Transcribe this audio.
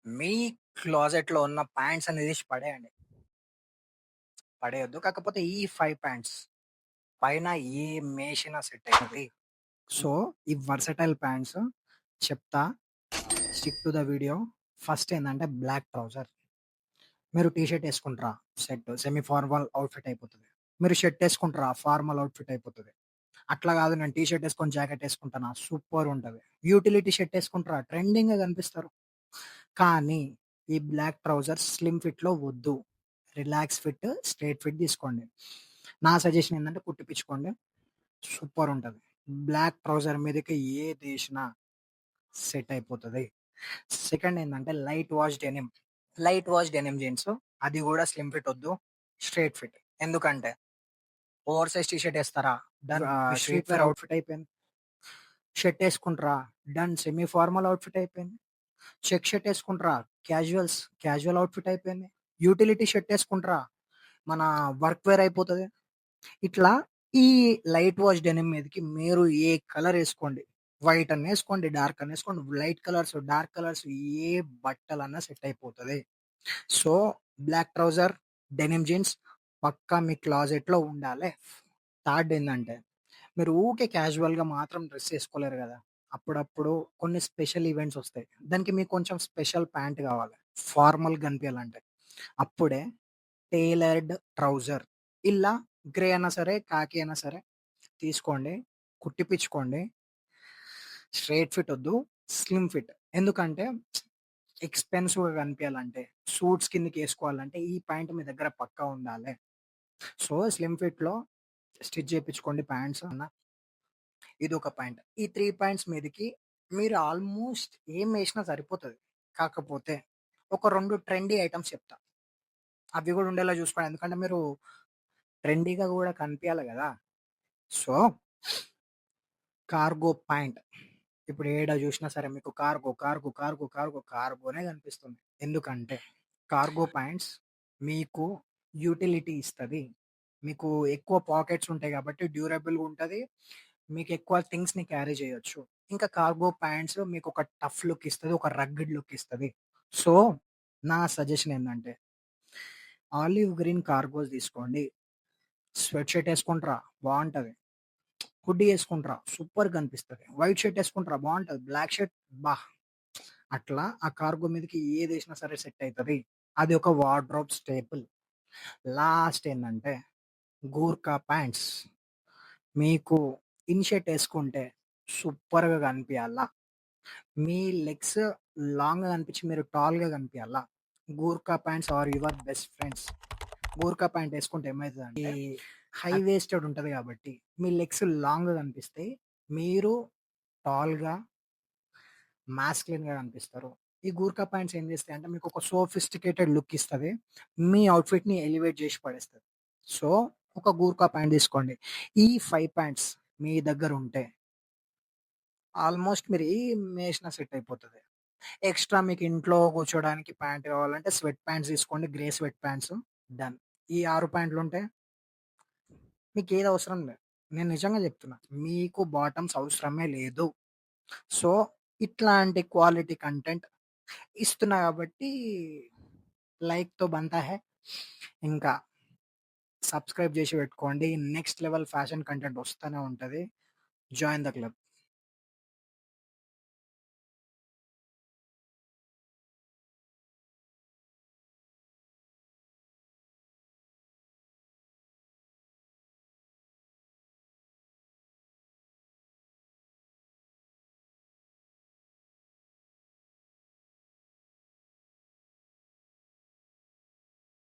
మీ క్లోజెట్‌లో ఉన్న ప్యాంట్స్ అన్ని తీసి పడేయండి. పడేయొద్దు. కాకపోతే ఈ 5 ప్యాంట్స్ పైన ఏమేసినా సెట్ అయితది. సో, ఈ వర్సటైల్ ప్యాంట్స్ చెప్తా. Stick to the video. First ఏందంటే బ్లాక్ ట్రౌజర్. మీరు టీ షర్ట్ ఏసుకుంటారా? సెట్. సెమీ ఫార్మల్ అవుట్‌ఫిట్ అయిపోతది. మీరు షర్ట్ ఏసుకుంటారా? ఫార్మల్ అవుట్‌ఫిట్ అయిపోతది. అట్లా గాదు నేను టీ షర్ట్ ఏసుకొని జాకెట్ ఏసుకుంటానా? సూపరుంటది. యూటిలిటీ షర్ట్ ఏసుకుంటారా? ట్రెండింగ్‌గా కనిపిస్తారు. కానీ ఈ బ్లాక్ ట్రౌజర్స్ స్లిమ్ ఫిట్‌లో వద్దు. రిలాక్స్ ఫిట్, స్ట్రెయిట్ ఫిట్ తీసుకోండి. నా సజెషన్ ఏందంటే కుట్టిపిచ్చుకోండి. సూపరుంటది. బ్లాక్ ట్రౌజర్ మీదకి ఏదేసినా సెట్ అయిపోతది. సెకండ్ ఏందంటే light wash denim. Light wash denim jeans అది గూడా స్లిమ్ ఫిట్ ఒద్దు. Straight fit. ఎందుకంటే ఓవర్ సైజ్ టీ షర్ట్ ఏస్తారా? డన్. స్ట్రీట్ వేర్ అవుట్‌ఫిట్ అయిపోయింది. షర్ట్ ఏసుకుంటారా? డన్. సెమీ ఫార్మల్ అవుట్‌ఫిట్ అయిపోయింది. చెక్ షర్ట్ ఏసుకుంటారా? క్యాజువల్ అవుట్‌ఫిట్ అయిపోయింది. యూటిలిటీ షర్ట్ ఏసుకుంటారా? మన వర్క్ వేర్ అయిపోతది. ఇట్లా ఈ లైట్ వాష్ డెనిమ్ మీదకి మీరు ఏ కలర్ ఏసుకోండి. వైట్ అన్నా ఏసుకోండి, డార్క్ అన్నా ఏసుకోండి. లైట్ కలర్స్, డార్క్ కలర్స్ ఏ బట్టలన్నా సెట్ అయిపోతది. So, black trouser, denim jeans పక్కా మీ క్లాజెట్‌లో ఉండాలే. థర్డ్ ఏందంటే, మీరు ఊకే క్యాజువల్‌గా మాత్రం డ్రెస్ ఏసుకోలేరు గదా! అప్పుడప్పుడు కొన్ని స్పెషల్ ఈవెంట్స్ ఒస్తాయి. దానికి మీకు కొంచెం స్పెషల్ ప్యాంట్ గావాలి. ఫార్మల్‌గా గనిపియాలంటే. అప్పుడే టైలర్డ్ ట్రౌజర్ ఇలా గ్రే అయినా సరే, ఖాకీ అయినా సరే తీసుకోండి. కుట్టిపిచ్చుకోండి. స్ట్రెయిట్ ఫిట్ ఒద్దు. Slim fit. ఎందుకంటే ఎక్స్‌పెన్సివ్‌గా కనిపియాలంటే, సూట్స్ కిందకేసుకోవాలంటే ఈ పాయింట్ మీ దగ్గర పక్కా ఉండాలే. సో, స్లిమ్ ఫిట్‌లో స్టిచ్ చేపించుకోండి ప్యాంట్స్ అన్న. ఇదొక పాయింట్. ఈ 3 పాయింట్స్ మీదకి మీరు ఆల్‌మోస్ట్ ఏమేసినా సరిపోతది. కాకపోతే ఒక 2 ట్రెండీ ఐటెమ్స్ చెప్తా. అవి గూడా ఉండేలా చూసుకోండి. ఎందుకంటే మీరు ట్రెండీగా గూడా కనిపియాలి గదా! So, cargo point. ఇప్పుడు ఏడ జూసినా సరే మీకు కార్గోనే కనిపిస్తుంది. ఎందుకంటే కార్గో పాంట్స్ మీకు యూటిలిటీ ఇస్తది. మీకు ఎక్కువ పాకెట్స్ ఉంటాయి గాబట్టి డ్యూరబుల్‌గా ఉంటది. మీకెక్కువ థింగ్స్‌ని క్యారీ చేయొచ్చు. ఇంకా కార్గో పాంట్స్ మీకొక టఫ్ లుక్ ఇస్తది. ఒక రగ్గిడ్ లుక్ ఇస్తది. సో, నా సజెషన్ ఏందంటే ఆలివ్ గ్రీన్ కార్గోస్ తీసుకోండి. స్వెట్ షర్ట్ ఏసుకుంట్రా బావుంటది. హుడ్డీ ఏసుకుంట్రా సూపర్‌గా కనిపిస్తది. వైట్ షర్ట్ ఏసుకుంట్రా బావుంటది. బ్లాక్ షర్ట్ అబ్బా! అట్లా ఆ కార్గో మీదకి ఏదేసినా సరే సెట్ అయితది. అది ఒక వార్డ్‌రోబ్ స్టేపుల్. లాస్ట్ ఏందంటే గూర్ఖా ప్యాంట్స్. మీకు ఇన్ షర్ట్ ఏసుకుంటే సూపర్‌గా కనిపియాల. మీ లెగ్స్ లాంగ్‌గా కనిపించి మీరు టాల్‌గా కనిపియాల. Gurkha pants are your best friends. Gurkha pant ఏసుకుంటే ఏమైతదంటే హై వేస్టెడ్ ఉంటది కాబట్టి మీ లెగ్స్ లాంగ్‌గా కనిపిస్తాయి. మీరు టాల్‌గా, మాస్కులిన్‌గా కనిపిస్తారు. ఈ గూర్ఖా ప్యాంట్స్ ఏం చేస్తాయంటే మీకొక సోఫిస్టికేటెడ్ లుక్ ఇస్తది. మీ అవుట్‌ఫిట్‌ని ఎలివేట్ చేసి పడేస్తది. సో, ఒక గూర్ఖా ప్యాంట్ తీసుకోండి. ఈ 5 ప్యాంట్స్ మీ దగ్గరుంటే ఆల్‌మోస్ట్ మీరు ఏమేసినా సెట్ అయిపోతది. ఎక్స్‌ట్రా మీకు ఇంట్లో కూర్చోడానికి ప్యాంట్ కావాలంటే స్వెట్ ప్యాంట్స్ తీసుకోండి. Grey sweat pants done. ఈ 6 ప్యాంట్లుంటే మీకేది అవసరం లేదు. నేను నిజంగా చెప్తున్నా. మీకు బాటమ్స్ అవసరమే లేదు. సో, ఇట్లాంటి క్వాలిటీ కంటెంట్ ఇస్తున్నా కాబట్టి లైక్‌తో బంతా హై. ఇంకా సబ్స్క్రైబ్ చేసి పెట్టుకోండి. నెక్స్ట్ లెవెల్ ఫ్యాషన్ కంటెంట్ వస్తూనే ఉంటది. Join the club.